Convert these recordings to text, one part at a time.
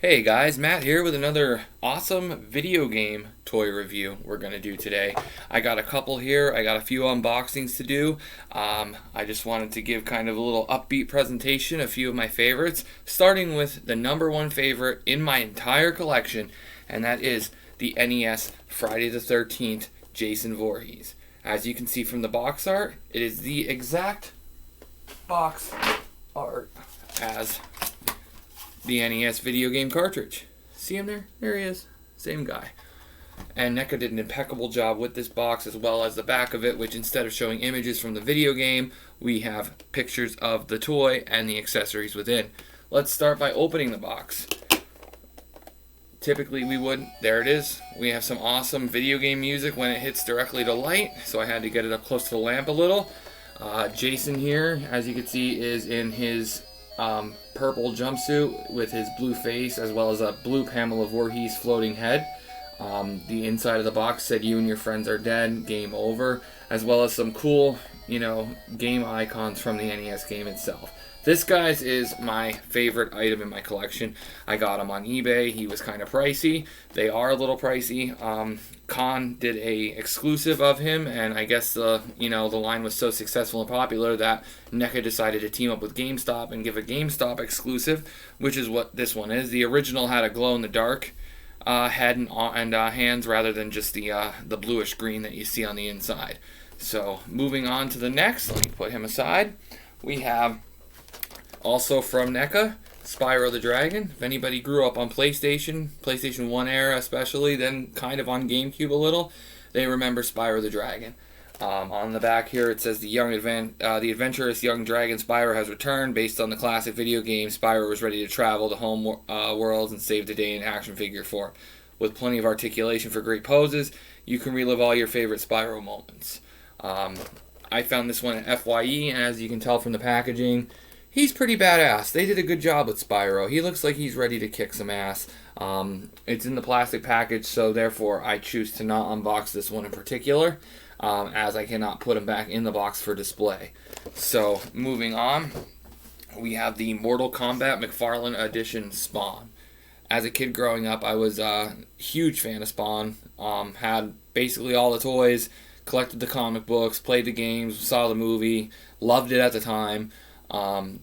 Hey guys, Matt here with another awesome video game toy review we're going to do today. I got a couple here, I got a few unboxings to do. I just wanted to give kind of a little upbeat presentation, a few of my favorites, starting with the number one favorite in my entire collection, and that is the NES Friday the 13th Jason Voorhees. As you can see from the box art, it is the exact box art as the NES video game cartridge. See him there? There he is. Same guy. And NECA did an impeccable job with this box, as well as the back of it, which instead of showing images from the video game, we have pictures of the toy and the accessories within. Let's start by opening the box. Typically we would, there it is. We have some awesome video game music when it hits directly to light, so I had to get it up close to the lamp a little. Jason here, as you can see, is in his purple jumpsuit with his blue face, as well as a blue Pamela Voorhees floating head. The inside of the box said "You and your friends are dead, game over," as well as some cool, game icons from the NES game itself. This, guys, is my favorite item in my collection. I got him on eBay. He was kind of pricey. They are a little pricey. Con did a exclusive of him, and I guess the line was so successful and popular that NECA decided to team up with GameStop and give a GameStop exclusive, which is what this one is. The original had a glow-in-the-dark head and hands, rather than just the bluish green that you see on the inside. So moving on to the next, let me put him aside. We have, also from NECA, Spyro the Dragon. If anybody grew up on PlayStation 1 era especially, then kind of on GameCube a little, they remember Spyro the Dragon. On the back here it says the adventurous young dragon Spyro has returned. Based on the classic video game, Spyro was ready to travel to home worlds and save the day in action figure form. With plenty of articulation for great poses, you can relive all your favorite Spyro moments. I found this one at FYE, and as you can tell from the packaging, he's pretty badass. They did a good job with Spyro. He looks like he's ready to kick some ass. It's in the plastic package, so therefore I choose to not unbox this one in particular, as I cannot put him back in the box for display. So moving on, we have the Mortal Kombat McFarlane Edition Spawn. As a kid growing up, I was a huge fan of Spawn. Had basically all the toys, collected the comic books, played the games, saw the movie, loved it at the time.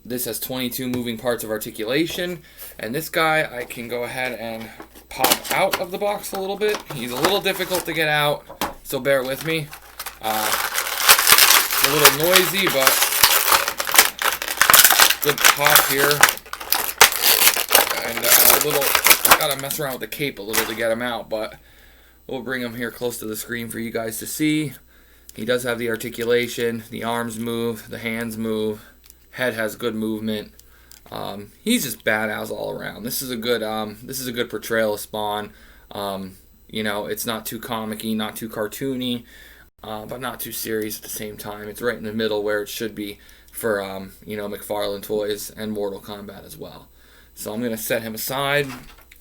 This has 22 moving parts of articulation, and this guy I can go ahead and pop out of the box a little bit. He's a little difficult to get out, so bear with me. It's a little noisy, but good pop here, and I gotta mess around with the cape a little to get him out, but we'll bring him here close to the screen for you guys to see. He does have the articulation, the arms move, the hands move. Head has good movement. He's just badass all around. This is a good portrayal of Spawn. It's not too comic-y, not too cartoony, but not too serious at the same time. It's right in the middle where it should be for McFarlane Toys and Mortal Kombat as well. So I'm gonna set him aside.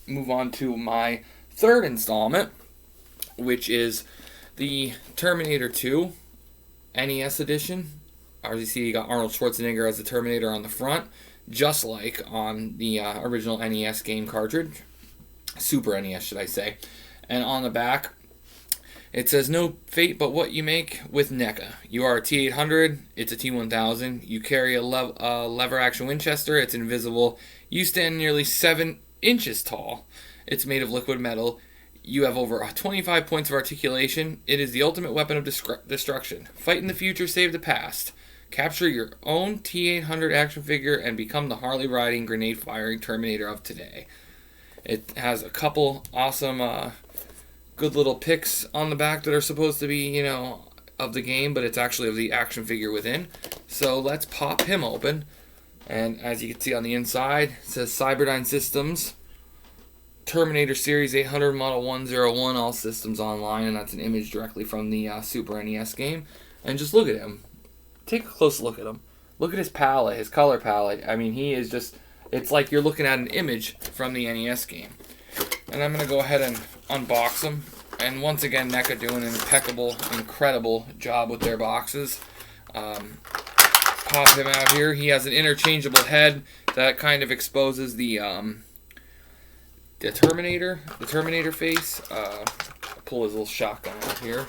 Move on to my third installment, which is the Terminator 2 NES edition. As you see, you got Arnold Schwarzenegger as the Terminator on the front, just like on the original NES game cartridge. Super NES, should I say. And on the back, it says, "No fate but what you make with NECA. You are a T-800, it's a T-1000. You carry a lever-action Winchester, it's invisible. You stand nearly 7 inches tall. It's made of liquid metal. You have over 25 points of articulation. It is the ultimate weapon of destruction. Fight in the future, save the past. Capture your own T-800 action figure and become the Harley-riding, grenade-firing Terminator of today." It has a couple awesome, good little pics on the back that are supposed to be, of the game, but it's actually of the action figure within. So let's pop him open. And as you can see on the inside, it says Cyberdyne Systems, Terminator Series 800 Model 101, all systems online, and that's an image directly from the Super NES game. And just look at him. Take a close look at him. Look at his palette, his color palette. I mean, he is just, it's like you're looking at an image from the NES game. And I'm going to go ahead and unbox him. And once again, NECA doing an impeccable, incredible job with their boxes. Pop him out here. He has an interchangeable head that kind of exposes the Terminator face. Pull his little shotgun out here.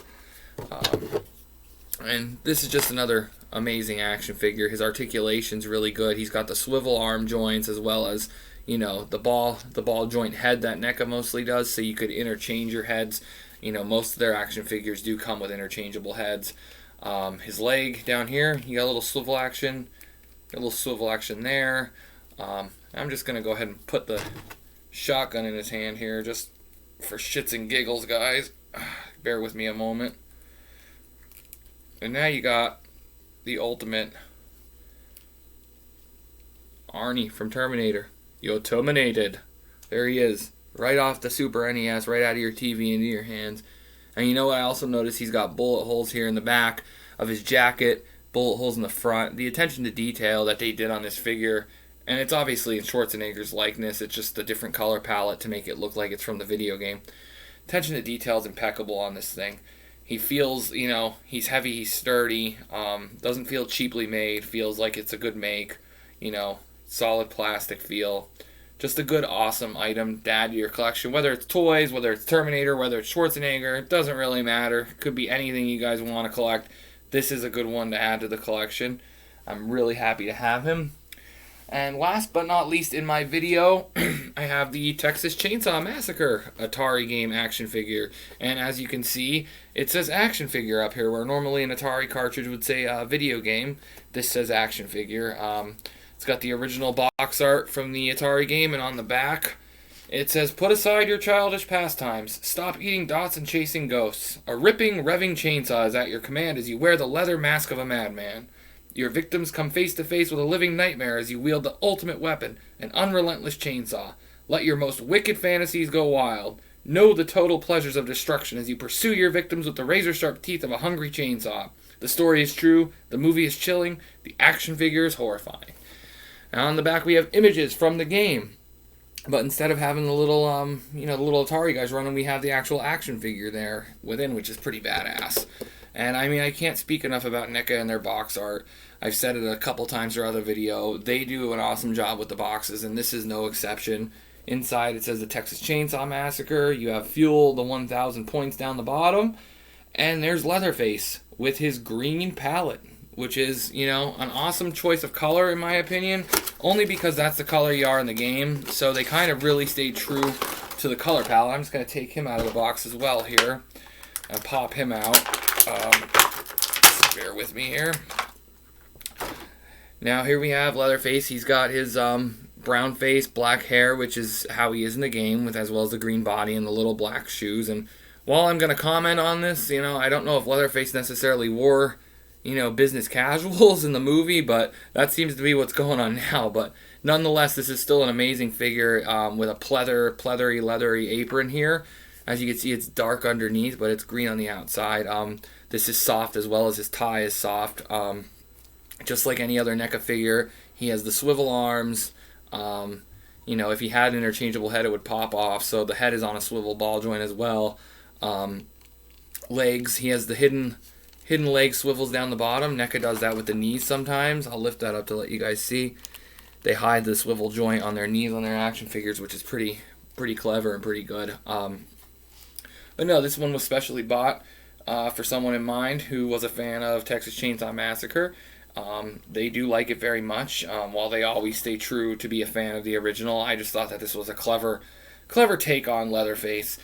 And this is just another amazing action figure. His articulation's really good. He's got the swivel arm joints as well as, the ball joint head that NECA mostly does, so you could interchange your heads. Most of their action figures do come with interchangeable heads. His leg down here, you got a little swivel action. Got a little swivel action there. I'm just going to go ahead and put the shotgun in his hand here just for shits and giggles, guys. Bear with me a moment. And now you got the ultimate Arnie from Terminator. You're terminated. There he is. Right off the Super NES, right out of your TV into your hands. And you know what I also noticed? He's got bullet holes here in the back of his jacket, bullet holes in the front. The attention to detail that they did on this figure, and it's obviously in Schwarzenegger's likeness, it's just a different color palette to make it look like it's from the video game. Attention to detail is impeccable on this thing. He feels, he's heavy, he's sturdy, doesn't feel cheaply made, feels like it's a good make, solid plastic feel. Just a good, awesome item to add to your collection. Whether it's toys, whether it's Terminator, whether it's Schwarzenegger, it doesn't really matter. Could be anything you guys want to collect. This is a good one to add to the collection. I'm really happy to have him. And last but not least in my video, I have the Texas Chainsaw Massacre Atari game action figure. And as you can see, it says action figure up here, where normally an Atari cartridge would say video game. This says action figure. It's got the original box art from the Atari game, and on the back, it says, "Put aside your childish pastimes. Stop eating dots and chasing ghosts. A ripping, revving chainsaw is at your command as you wear the leather mask of a madman. Your victims come face to face with a living nightmare as you wield the ultimate weapon, an unrelentless chainsaw. Let your most wicked fantasies go wild. Know the total pleasures of destruction as you pursue your victims with the razor-sharp teeth of a hungry chainsaw. The story is true, the movie is chilling, the action figure is horrifying." Now on the back we have images from the game. But instead of having the little, the little Atari guys running, we have the actual action figure there within, which is pretty badass. And I can't speak enough about NECA and their box art. I've said it a couple times throughout the video. They do an awesome job with the boxes, and this is no exception. Inside it says the Texas Chainsaw Massacre. You have Fuel, the 1,000 points down the bottom. And there's Leatherface with his green palette, which is, an awesome choice of color in my opinion, only because that's the color you are in the game. So they kind of really stayed true to the color palette. I'm just going to take him out of the box as well here and pop him out. Bear with me here. Now here we have Leatherface. He's got his brown face, black hair, which is how he is in the game, with as well as the green body and the little black shoes. And while I'm going to comment on this, I don't know if Leatherface necessarily wore business casuals in the movie, but that seems to be what's going on now. But nonetheless, this is still an amazing figure with a pleathery, leathery apron here. As you can see, it's dark underneath, but it's green on the outside. This is soft as well as his tie is soft. Just like any other NECA figure, he has the swivel arms. If he had an interchangeable head, it would pop off. So the head is on a swivel ball joint as well. Legs, he has the hidden leg swivels down the bottom. NECA does that with the knees sometimes. I'll lift that up to let you guys see. They hide the swivel joint on their knees on their action figures, which is pretty clever and pretty good. But no, this one was specially bought for someone in mind who was a fan of Texas Chainsaw Massacre. They do like it very much. While they always stay true to be a fan of the original, I just thought that this was a clever take on Leatherface.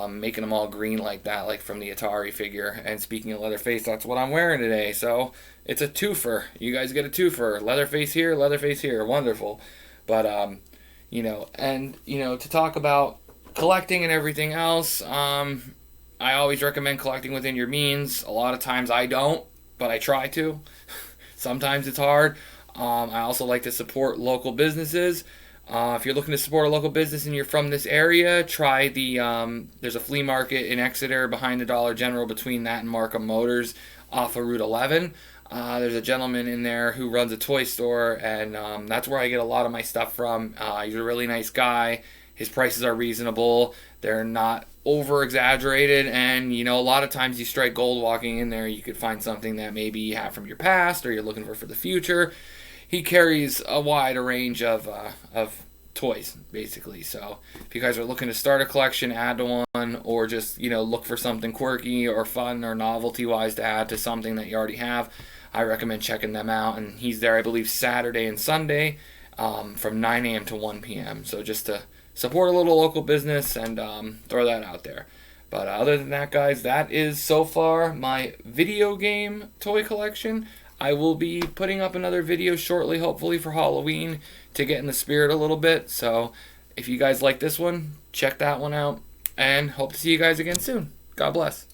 Making them all green like that, like from the Atari figure. And speaking of Leatherface, that's what I'm wearing today. So it's a twofer. You guys get a twofer. Leatherface here, Leatherface here. Wonderful. But to talk about collecting and everything else, I always recommend collecting within your means. A lot of times I don't, but I try to. Sometimes it's hard. I also like to support local businesses. If you're looking to support a local business and you're from this area, try there's a flea market in Exeter behind the Dollar General, between that and Markham Motors off of Route 11. There's a gentleman in there who runs a toy store, and that's where I get a lot of my stuff from. He's a really nice guy. His prices are reasonable. They're not over-exaggerated, and a lot of times you strike gold walking in there. You could find something that maybe you have from your past or you're looking for the future. He carries a wide range of toys, basically. So if you guys are looking to start a collection, add to one, or just, look for something quirky or fun or novelty wise to add to something that you already have, I recommend checking them out. And he's there, I believe, Saturday and Sunday from 9 a.m. to 1 p.m. So just to support a little local business and throw that out there. But other than that, guys, that is so far my video game toy collection. I will be putting up another video shortly, hopefully for Halloween, to get in the spirit a little bit. So if you guys like this one, check that one out, and hope to see you guys again soon. God bless.